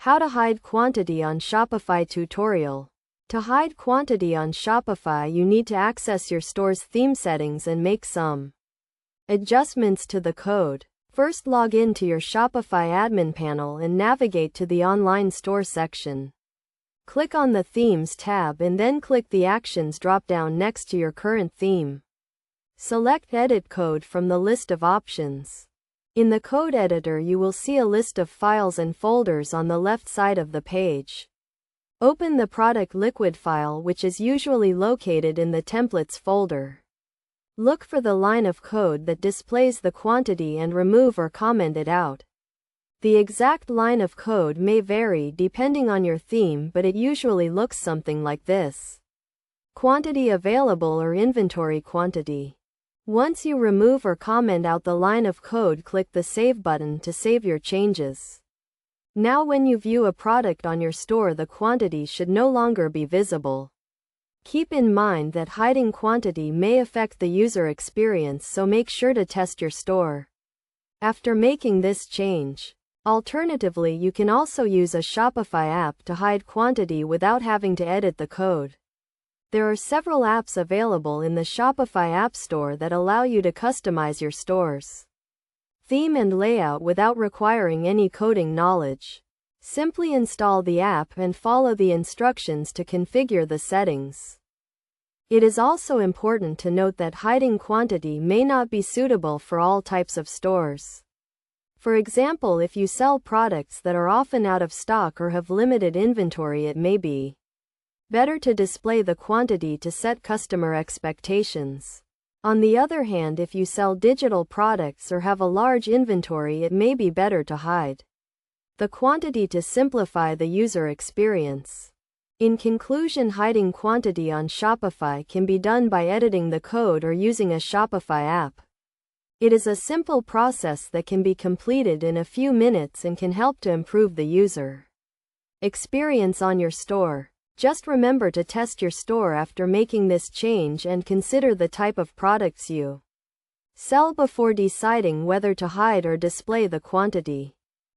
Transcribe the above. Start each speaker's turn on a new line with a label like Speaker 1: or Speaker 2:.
Speaker 1: How to hide quantity on Shopify tutorial. To hide quantity on Shopify, you need to access your store's theme settings and make some adjustments to the code. First, log in to your Shopify admin panel and navigate to the online store section. Click on the Themes tab and then click the Actions drop-down next to your current theme. Select Edit Code from the list of options. In the code editor, you will see a list of files and folders on the left side of the page. Open the product liquid file, which is usually located in the templates folder. Look for the line of code that displays the quantity and remove or comment it out. The exact line of code may vary depending on your theme, but it usually looks something like this. Quantity available or inventory quantity. Once you remove or comment out the line of code, click the Save button to save your changes. Now when you view a product on your store, the quantity should no longer be visible. Keep in mind that hiding quantity may affect the user experience, so make sure to test your store after making this change. Alternatively, you can also use a Shopify app to hide quantity without having to edit the code. There are several apps available in the Shopify App Store that allow you to customize your store's theme and layout without requiring any coding knowledge. Simply install the app and follow the instructions to configure the settings. It is also important to note that hiding quantity may not be suitable for all types of stores. For example, if you sell products that are often out of stock or have limited inventory, it may be better to display the quantity to set customer expectations. On the other hand, if you sell digital products or have a large inventory, it may be better to hide the quantity to simplify the user experience. In conclusion, hiding quantity on Shopify can be done by editing the code or using a Shopify app. It is a simple process that can be completed in a few minutes and can help to improve the user experience on your store. Just remember to test your store after making this change and consider the type of products you sell before deciding whether to hide or display the quantity.